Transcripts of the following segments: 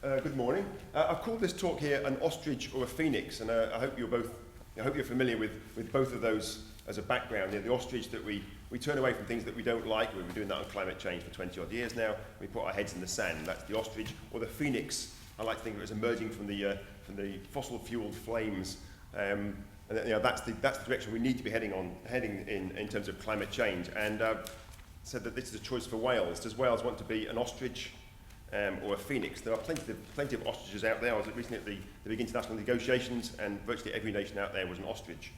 Good morning. I've called this talk here an ostrich or a phoenix, and I hope you're familiar with both of those as a background. You know, the ostrich that we turn away from things that we don't like. We've been doing that on climate change for 20 odd years now. We put our heads in the sand. That's the ostrich, or the phoenix. I like to think of it as emerging from the fossil fueled flames. And that's the direction we need to be heading in terms of climate change. And said that this is a choice for Wales. Does Wales want to be an ostrich or a phoenix? There are plenty of ostriches out there. I was recently at the big international negotiations, and virtually every nation out there was an ostrich.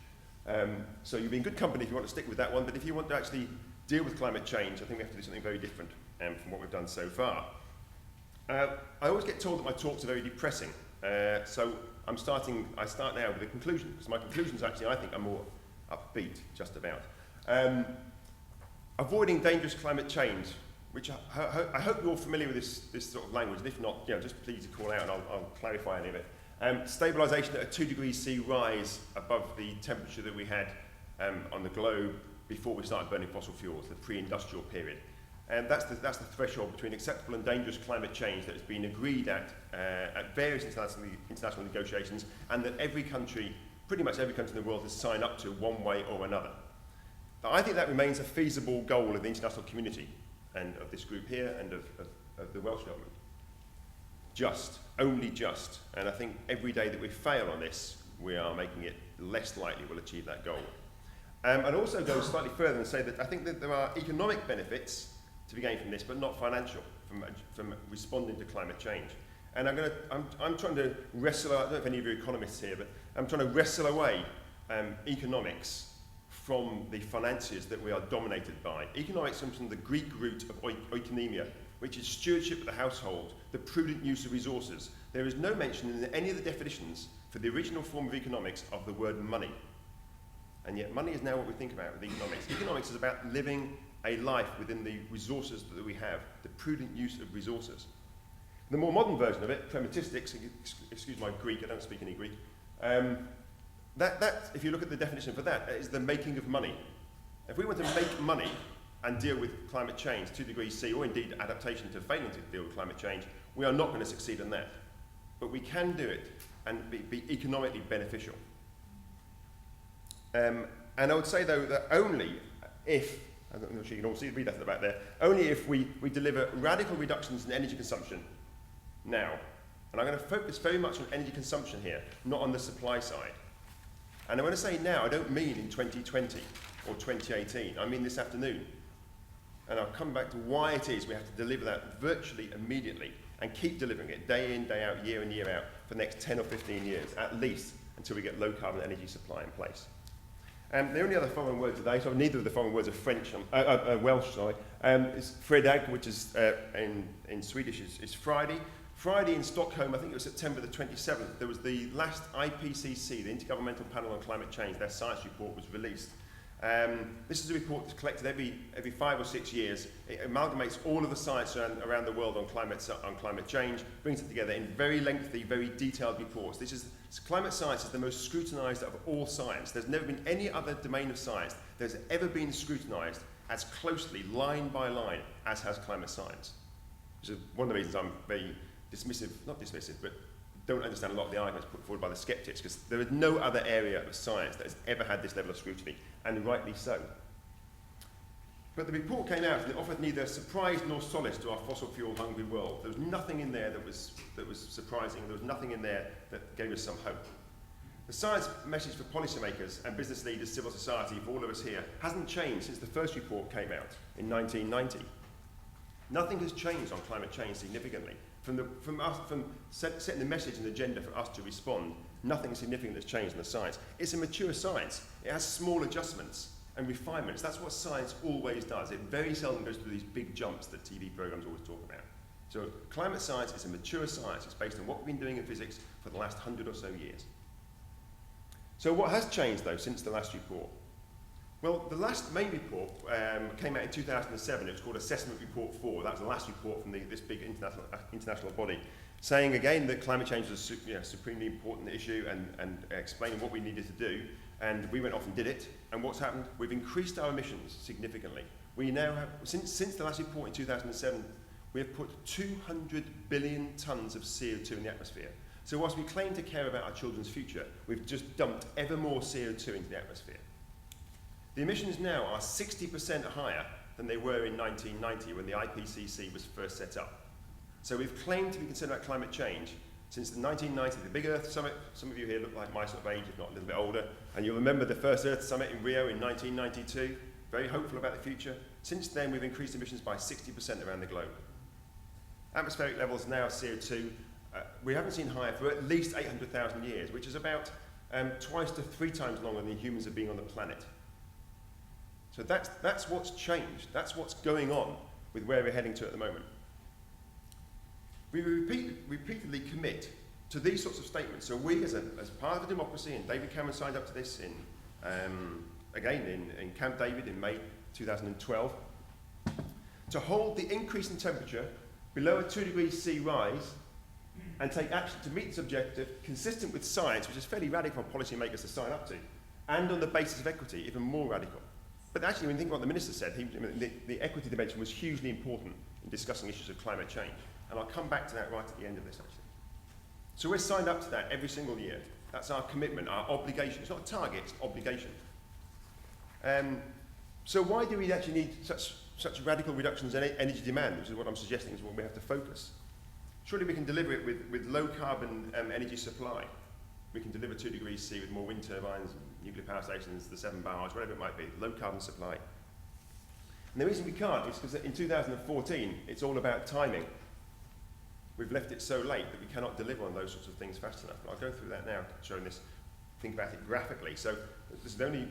So you'll be in good company if you want to stick with that one. But if you want to actually deal with climate change, I think we have to do something very different from what we've done so far. I always get told that my talks are very depressing. So I start now with a conclusion, because my conclusions actually, I think, are more upbeat, just about. Avoiding dangerous climate change, which I hope you're all familiar with this sort of language, and if not, just please call out and I'll clarify any of it. Stabilisation at a 2 degrees C rise above the temperature that we had on the globe before we started burning fossil fuels, the pre-industrial period. And that's the threshold between acceptable and dangerous climate change that has been agreed at various international negotiations, and that pretty much every country in the world has signed up to one way or another. But I think that remains a feasible goal of the international community, and of this group here, and of the Welsh government. Only just. And I think every day that we fail on this, we are making it less likely we'll achieve that goal. And also go slightly further and say that I think that there are economic benefits to be gained from this, but not financial, from responding to climate change. And I'm trying to wrestle, I don't know if any of you are economists here, but I'm trying to wrestle away economics from the finances that we are dominated by. Economics comes from the Greek root of oikonomia, which is stewardship of the household, the prudent use of resources. There is no mention in any of the definitions for the original form of economics of the word money. And yet money is now what we think about with economics. Economics is about living a life within the resources that we have, the prudent use of resources. The more modern version of it, pragmatistics, excuse my Greek, I don't speak any Greek, if you look at the definition for that, is the making of money. If we want to make money and deal with climate change, 2 degrees C, or indeed adaptation to failing to deal with climate change, we are not going to succeed in that. But we can do it and be economically beneficial. And I would say, though, that only if, I'm not sure you can all read that at the back there, only if we deliver radical reductions in energy consumption now. And I'm going to focus very much on energy consumption here, not on the supply side. And when I say now, I don't mean in 2020 or 2018. I mean this afternoon. And I'll come back to why it is we have to deliver that virtually immediately and keep delivering it day in, day out, year in, year out for the next 10 or 15 years, at least, until we get low carbon energy supply in place. The only other foreign word today, so neither of the foreign words are Welsh, is fredag, which is in Swedish is Friday. Friday in Stockholm, I think it was September the 27th, there was the last IPCC, the Intergovernmental Panel on Climate Change, their science report was released. This is a report that's collected every 5 or 6 years. It amalgamates all of the science around the world on climate change, brings it together in very lengthy, very detailed reports. Climate science is the most scrutinised of all science. There's never been any other domain of science that has ever been scrutinised as closely, line by line, as has climate science. Which is one of the reasons I'm very not dismissive, but don't understand a lot of the arguments put forward by the skeptics, because there is no other area of science that has ever had this level of scrutiny, and rightly so. But the report came out and it offered neither surprise nor solace to our fossil fuel hungry world. There was nothing in there that was surprising, there was nothing in there that gave us some hope. The science message for policymakers and business leaders, civil society, for all of us here, hasn't changed since the first report came out in 1990. Nothing has changed on climate change significantly. From setting the message and agenda for us to respond, nothing significant has changed in the science. It's a mature science. It has small adjustments and refinements. That's what science always does. It very seldom goes through these big jumps that TV programs always talk about. So climate science is a mature science. It's based on what we've been doing in physics for the last 100 or so years. So what has changed, though, since the last report? Well, the last main report came out in 2007. It was called Assessment Report 4. That was the last report from this big international body, saying again that climate change was a supremely important issue and explaining what we needed to do. And we went off and did it. And what's happened? We've increased our emissions significantly. We now have, since the last report in 2007, we have put 200 billion tonnes of CO2 in the atmosphere. So whilst we claim to care about our children's future, we've just dumped ever more CO2 into the atmosphere. The emissions now are 60% higher than they were in 1990 when the IPCC was first set up. So we've claimed to be concerned about climate change since the 1990, the Big Earth Summit. Some of you here look like my sort of age, if not a little bit older, and you'll remember the first Earth Summit in Rio in 1992, very hopeful about the future. Since then, we've increased emissions by 60% around the globe. Atmospheric levels now of CO2, we haven't seen higher for at least 800,000 years, which is about twice to 3 times longer than humans have been on the planet. So that's what's changed. That's what's going on with where we're heading to at the moment. We repeatedly commit to these sorts of statements. So we, as part of a democracy, and David Cameron signed up to this in Camp David in May 2012, to hold the increase in temperature below a 2 degrees C rise and take action to meet this objective consistent with science, which is fairly radical for policymakers to sign up to, and on the basis of equity, even more radical. But actually, when you think about what the Minister said, the equity dimension was hugely important in discussing issues of climate change. And I'll come back to that right at the end of this, actually. So we're signed up to that every single year. That's our commitment, our obligation. It's not a target, it's an obligation. So why do we actually need such radical reductions in energy demand, which is what I'm suggesting is what we have to focus? Surely we can deliver it with low carbon energy supply. We can deliver 2 degrees C with more wind turbines, nuclear power stations, the 7 bars, whatever it might be, low carbon supply. And the reason we can't is because in 2014, it's all about timing. We've left it so late that we cannot deliver on those sorts of things fast enough. But I'll go through that now, showing this, think about it graphically. So this is the only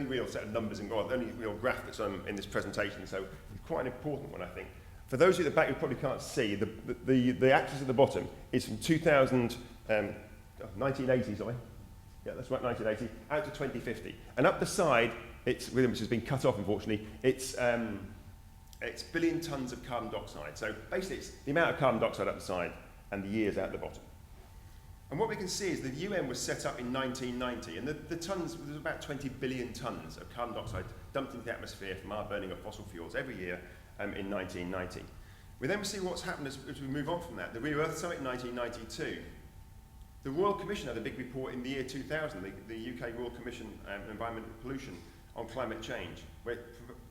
real set of numbers involved, the only real graph that's in this presentation, so it's quite an important one, I think. For those of you at the back who probably can't see, the axis at the bottom is from 1980, sorry. Yeah, that's right, 1980, out to 2050. And up the side, which has been cut off, unfortunately, it's billion tonnes of carbon dioxide. So basically, it's the amount of carbon dioxide up the side and the years out the bottom. And what we can see is the UN was set up in 1990, and the tonnes, there's about 20 billion tonnes of carbon dioxide dumped into the atmosphere from our burning of fossil fuels every year in 1990. We then see what's happened as we move on from that. The Rio Earth Summit in 1992. The Royal Commission had a big report in the year 2000, the UK Royal Commission on Environmental Pollution on climate change, where it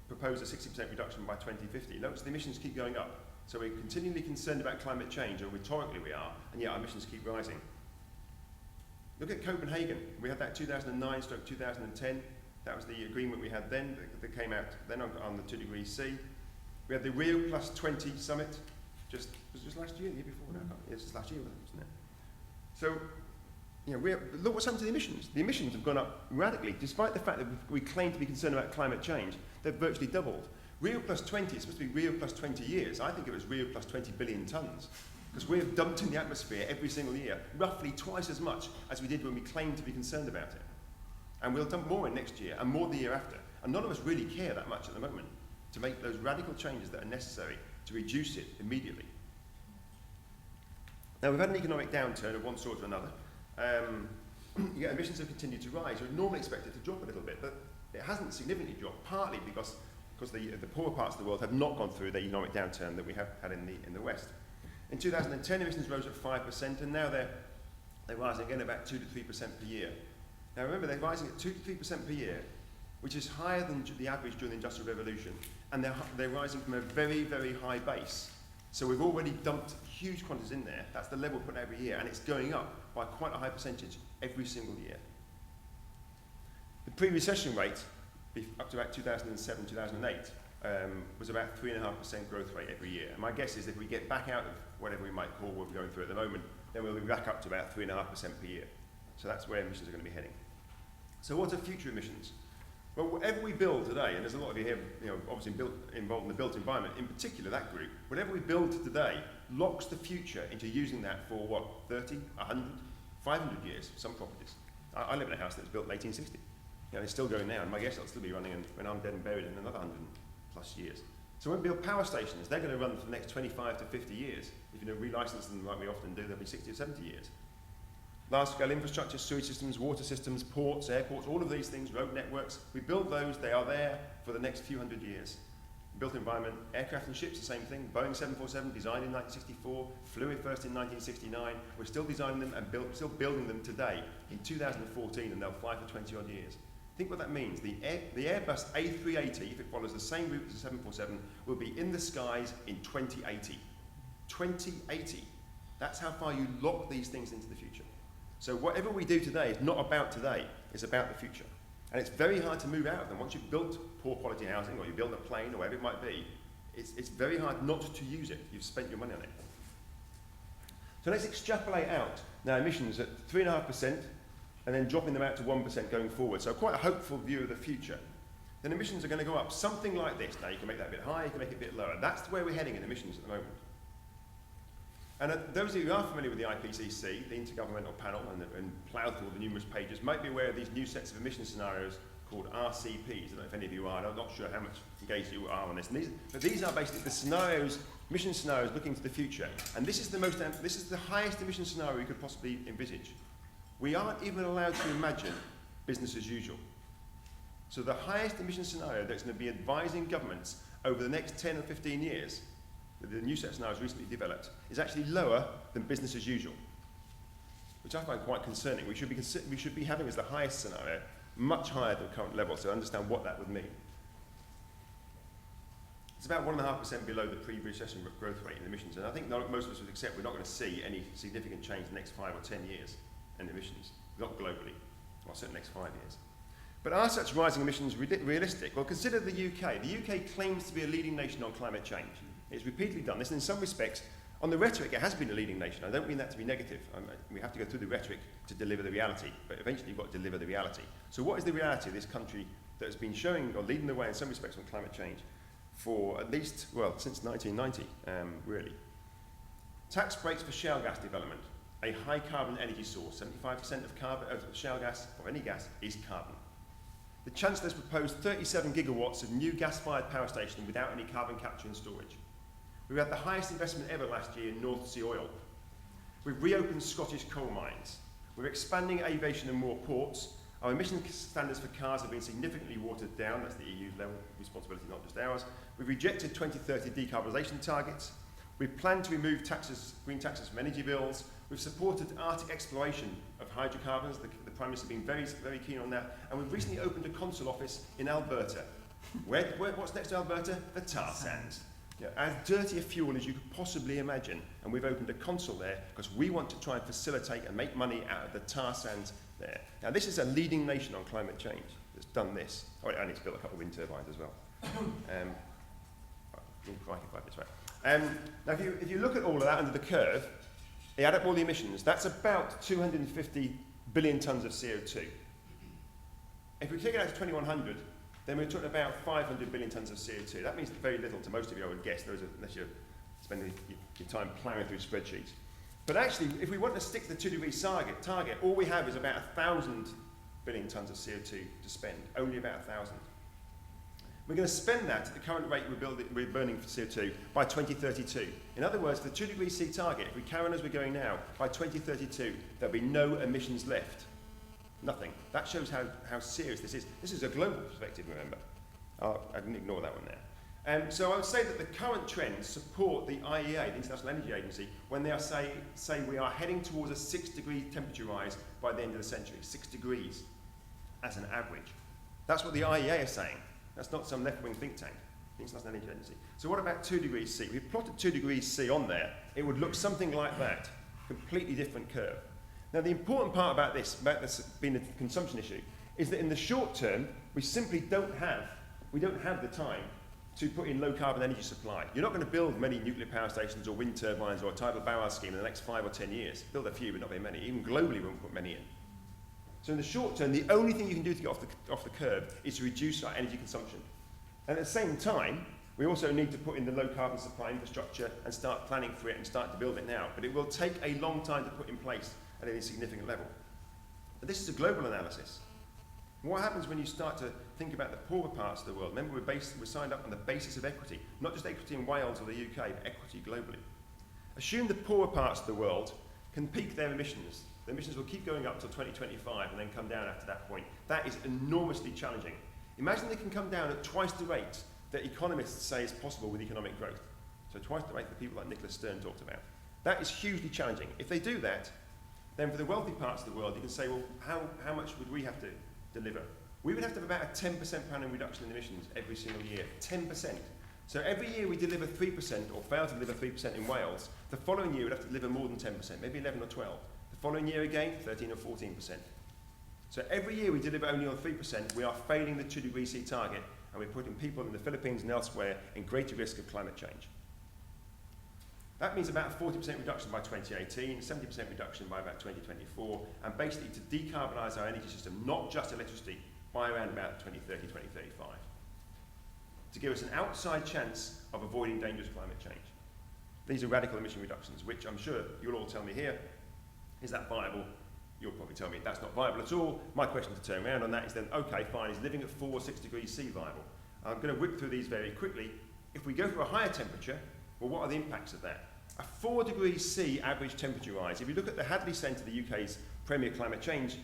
proposed a 60% reduction by 2050. Notice the emissions keep going up. So we're continually concerned about climate change, or rhetorically we are, and yet our emissions keep rising. Look at Copenhagen. We had that 2009/2010. That was the agreement we had then, that came out then on the 2 degrees C. We had the Rio +20 summit, was it just last year, the year before? No, it's just last year, wasn't it? So, look what's happened to the emissions. The emissions have gone up radically, despite the fact that we claim to be concerned about climate change. They've virtually doubled. Rio +20 is supposed to be Rio +20 years. I think it was Rio +20 billion tonnes, because we have dumped in the atmosphere every single year, roughly twice as much as we did when we claimed to be concerned about it. And we'll dump more in next year, and more the year after. And none of us really care that much at the moment to make those radical changes that are necessary to reduce it immediately. Now, we've had an economic downturn of one sort or another. Yet emissions have continued to rise. You would normally expect it to drop a little bit, but it hasn't significantly dropped, partly because the poorer parts of the world have not gone through the economic downturn that we have had in the West. In 2010, emissions rose at 5%, and now they're rising again about 2 to 3% per year. Now remember, they're rising at 2 to 3% per year, which is higher than the average during the Industrial Revolution, and they're rising from a very, very high base. So we've already dumped huge quantities in there. That's the level put every year, and it's going up by quite a high percentage every single year. The pre-recession rate, up to about 2007, 2008, was about 3.5% growth rate every year. And my guess is if we get back out of whatever we might call what we're going through at the moment, then we'll be back up to about 3.5% per year. So that's where emissions are going to be heading. So what are future emissions? Well, whatever we build today, and there's a lot of you here, obviously involved in the built environment, in particular that group, whatever we build today locks the future into using that for what, 30, 100, 500 years, some properties. I live in a house that was built in 1860. It's still going now, and my guess it'll still be running when I'm dead and buried in another 100 plus years. So when we build power stations, they're going to run for the next 25 to 50 years. If you relicense them like we often do, they'll be 60 or 70 years. Large-scale infrastructure, sewage systems, water systems, ports, airports, all of these things, road networks, we build those, they are there for the next few hundred years. built environment, aircraft and ships, the same thing. Boeing 747, designed in 1964, flew in first in 1969. We're still designing them and still building them today in 2014, and they'll fly for 20 odd years. Think what that means. The Airbus A380, if it follows the same route as the 747, will be in the skies in 2080. 2080. That's how far you lock these things into the future. So whatever we do today is not about today, it's about the future. And it's very hard to move out of them. Once you've built poor quality housing, or you build a plane, or whatever it might be, it's very hard not to use it. You've spent your money on it. So let's extrapolate out now emissions at 3.5%, and then dropping them out to 1% going forward. So quite a hopeful view of the future. Then emissions are going to go up something like this. Now you can make that a bit higher, you can make it a bit lower. That's where we're heading in emissions at the moment. And those of you who are familiar with the IPCC, the Intergovernmental Panel, and ploughed through all the numerous pages, might be aware of these new sets of emission scenarios called RCPs. I don't know if any of you are, I'm not sure how much engaged you are on this. But these are basically the scenarios, emission scenarios looking to the future. And this is the highest emission scenario we could possibly envisage. We aren't even allowed to imagine business as usual. So the highest emission scenario that's going to be advising governments over the next 10 or 15 years, the new set of scenarios recently developed, is actually lower than business as usual, which I find quite concerning. We should be having as the highest scenario much higher than current levels to understand what that would mean. It's about 1.5% below the pre-recession growth rate in emissions, and I think most of us would accept we're not going to see any significant change in the next 5 or 10 years in emissions, not globally, or certainly the next 5 years. But are such rising emissions realistic? Well, consider the UK. The UK claims to be a leading nation on climate change. It's repeatedly done this, and in some respects, on the rhetoric, it has been a leading nation. I don't mean that to be negative. We have to go through the rhetoric to deliver the reality, but eventually you've got to deliver the reality. So what is the reality of this country that has been showing or leading the way in some respects on climate change for at least, well, since 1990, really? Tax breaks for shale gas development, a high carbon energy source. 75% of shale gas, or any gas, is carbon. The Chancellor's proposed 37 gigawatts of new gas-fired power stations without any carbon capture and storage. We've had the highest investment ever last year in North Sea oil. We've reopened Scottish coal mines. We're expanding aviation and more ports. Our emission standards for cars have been significantly watered down. That's the EU's level responsibility, not just ours. We've rejected 2030 decarbonisation targets. We've planned to remove green taxes from energy bills. We've supported Arctic exploration of hydrocarbons. The Prime Minister has been very, very keen on that. And we've recently opened a consul office in Alberta. What's next to Alberta? The tar sands. Yeah, as dirty a fuel as you could possibly imagine. And we've opened a consul there because we want to try and facilitate and make money out of the tar sands there. Now, this is a leading nation on climate change that's done this. Oh, I need to build a couple of wind turbines as well. Now, if you look at all of that under the curve, you add up all the emissions, that's about 250 billion tonnes of CO2. If we take it out to 2100, then we're talking about 500 billion tonnes of CO2. That means very little to most of you, I would guess, unless you're spending your time ploughing through spreadsheets. But actually, if we want to stick to the 2 degrees target, all we have is about 1,000 billion tonnes of CO2 to spend, only about 1,000. We're going to spend that at the current rate we're burning for CO2 by 2032. In other words, the 2 degrees C target, if we carry on as we're going now, by 2032, there'll be no emissions left. Nothing. That shows how serious this is. This is a global perspective, remember. I didn't ignore that one there. So I would say that the current trends support the IEA, the International Energy Agency, when they are say we are heading towards a 6-degree temperature rise by the end of the century. 6 degrees as an average. That's what the IEA is saying. That's not some left-wing think tank, the International Energy Agency. So what about 2 degrees C? If we plotted 2 degrees C on there, it would look something like that. Completely different curve. Now, the important part about this being a consumption issue, is that in the short term, we simply don't have the time to put in low-carbon energy supply. You're not going to build many nuclear power stations or wind turbines or a tidal Bauer scheme in the next 5 or 10 years. Build a few, but not very many. Even globally, we won't put many in. So in the short term, the only thing you can do to get off the curve is to reduce our energy consumption. And at the same time, we also need to put in the low-carbon supply infrastructure and start planning for it and start to build it now. But it will take a long time to put in place at any significant level. But this is a global analysis. What happens when you start to think about the poorer parts of the world? Remember, we're signed up on the basis of equity, not just equity in Wales or the UK, but equity globally. Assume the poorer parts of the world can peak their emissions. The emissions will keep going up till 2025 and then come down after that point. That is enormously challenging. Imagine they can come down at twice the rate that economists say is possible with economic growth. So twice the rate that people like Nicholas Stern talked about. That is hugely challenging. If they do that, then for the wealthy parts of the world, you can say, well, how much would we have to deliver? We would have to have about a 10% per annum reduction in emissions every single year. 10%. So every year we deliver 3% or fail to deliver 3% in Wales, the following year we'd have to deliver more than 10%, maybe 11 or 12. The following year again, 13 or 14%. So every year we deliver only on 3%, we are failing the 2 degrees C target, and we're putting people in the Philippines and elsewhere in greater risk of climate change. That means about a 40% reduction by 2018, 70% reduction by about 2024, and basically to decarbonise our energy system, not just electricity, by around about 2030, 2035. To give us an outside chance of avoiding dangerous climate change. These are radical emission reductions, which I'm sure you'll all tell me here, is that viable? You'll probably tell me that's not viable at all. My question to turn around on that is then, okay, fine, is living at 4 or 6 degrees C viable? I'm going to whip through these very quickly. If we go for a higher temperature, well, what are the impacts of that? A 4 degrees C average temperature rise. If you look at the Hadley Centre, the UK's premier climate change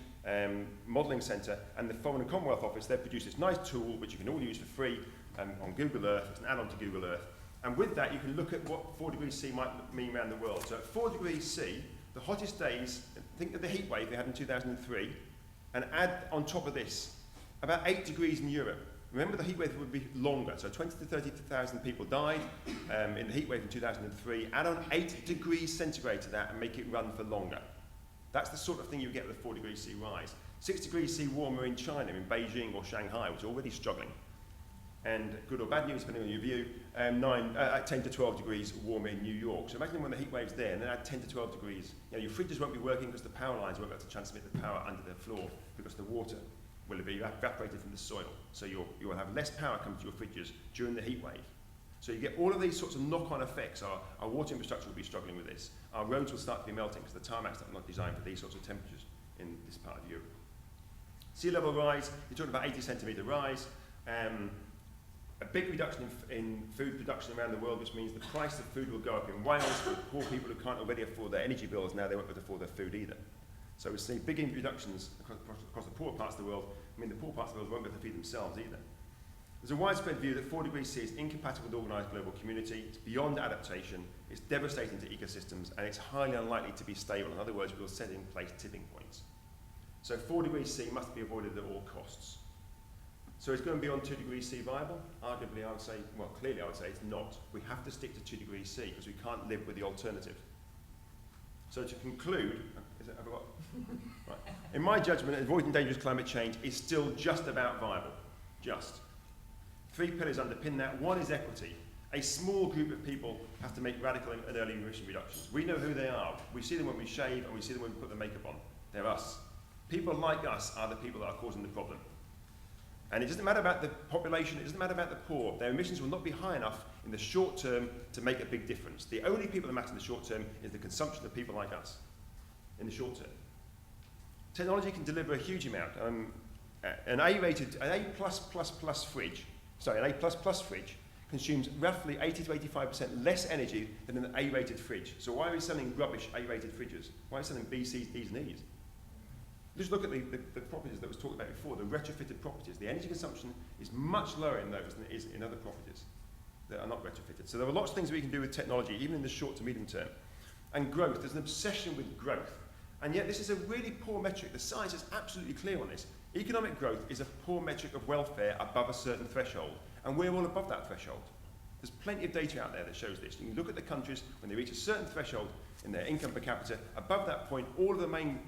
modelling centre, and the Foreign and Commonwealth Office, they've produced this nice tool which you can all use for free on Google Earth. It's an add-on to Google Earth. And with that, you can look at what 4 degrees C might mean around the world. So at 4 degrees C, the hottest days, think of the heat wave they had in 2003, and add on top of this about 8 degrees in Europe. Remember, the heat wave would be longer, so 20 to 30,000 people died in the heat wave in 2003. Add on 8 degrees centigrade to that and make it run for longer. That's the sort of thing you get with a 4 degrees C rise. 6 degrees C warmer in China, in Beijing or Shanghai, which are already struggling. And good or bad news, depending on your view, 10 to 12 degrees warmer in New York. So imagine when the heat wave's there, and then add 10 to 12 degrees. You know, your fridges won't be working because the power lines won't be able to transmit the power under the floor because the water will be evaporated from the soil. So you will have less power come to your fridges during the heat wave. So you get all of these sorts of knock-on effects. Our water infrastructure will be struggling with this. Our roads will start to be melting because the tarmacs are not designed for these sorts of temperatures in this part of Europe. Sea level rise, you're talking about 80 centimetre rise. A big reduction in food production around the world, which means the price of food will go up in Wales for poor people who can't already afford their energy bills. Now they won't be able to afford their food either. So we're seeing big reductions across the poor parts of the world. I mean, the poor parts of the world won't be able to feed themselves either. There's a widespread view that 4 degrees C is incompatible with organised global community. It's beyond adaptation. It's devastating to ecosystems, and it's highly unlikely to be stable. In other words, we'll set in place tipping points. So 4 degrees C must be avoided at all costs. So it's going to be on 2 degrees C viable? Arguably, I would say, well, clearly I would say it's not. We have to stick to 2 degrees C because we can't live with the alternative. So to conclude, have I got? Right. In my judgment, avoiding dangerous climate change is still just about viable. Just. 3 pillars underpin that. One is equity. A small group of people have to make radical and early emission reductions. We know who they are. We see them when we shave and we see them when we put the makeup on. They're us. People like us are the people that are causing the problem. And it doesn't matter about the population, it doesn't matter about the poor. Their emissions will not be high enough in the short term to make a big difference. The only people that matter in the short term is the consumption of people like us in the short term. Technology can deliver a huge amount. An A++ fridge consumes roughly 80 to 85% less energy than an A-rated fridge. So why are we selling rubbish A-rated fridges? Why are we selling B, C's, D's and E's? Just look at the properties that was talked about before, the retrofitted properties. The energy consumption is much lower in those than it is in other properties that are not retrofitted. So there are lots of things we can do with technology, even in the short to medium term. And growth, there's an obsession with growth. And yet this is a really poor metric. The science is absolutely clear on this. Economic growth is a poor metric of welfare above a certain threshold. And we're all above that threshold. There's plenty of data out there that shows this. You can look at the countries, when they reach a certain threshold in their income per capita, above that point, all of the main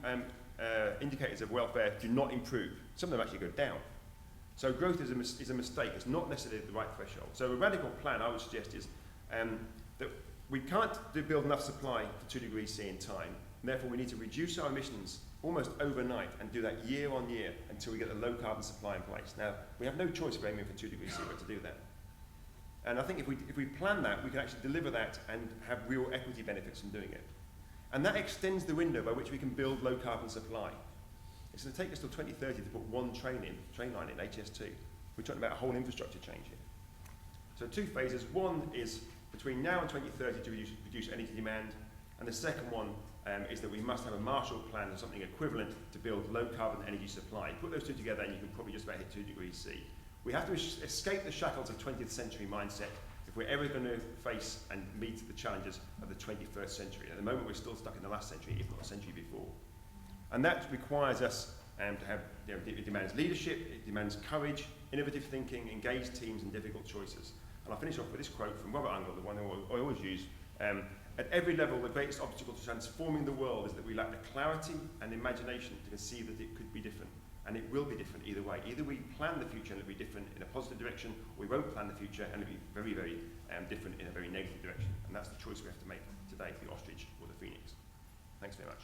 indicators of welfare do not improve. Some of them actually go down. So growth is a mistake. It's not necessarily the right threshold. So a radical plan I would suggest is that we can't build enough supply for 2 degrees C in time. And therefore, we need to reduce our emissions almost overnight and do that year on year until we get a low carbon supply in place. Now, we have no choice of aiming for 2 degrees C to do that. And I think if we plan that, we can actually deliver that and have real equity benefits from doing it. And that extends the window by which we can build low carbon supply. It's going to take us till 2030 to put one train line in, HS2. We're talking about a whole infrastructure change here. So 2 phases. One is between now and 2030 to reduce energy demand. And the second one is that we must have a Marshall Plan or something equivalent to build low carbon energy supply. Put those 2 together and you can probably just about hit 2 degrees C. We have to escape the shackles of 20th century mindset if we're ever going to face and meet the challenges of the 21st century. At the moment, we're still stuck in the last century, if not a century before. And that requires us to have, it demands leadership, it demands courage, innovative thinking, engaged teams, and difficult choices. And I'll finish off with this quote from Robert Ungle, the one I always use. At every level, the greatest obstacle to transforming the world is that we lack the clarity and imagination to conceive that it could be different. And it will be different either way. Either we plan the future and it'll be different in a positive direction, or we won't plan the future and it'll be very, very different in a very negative direction. And that's the choice we have to make today, the ostrich or the phoenix. Thanks very much.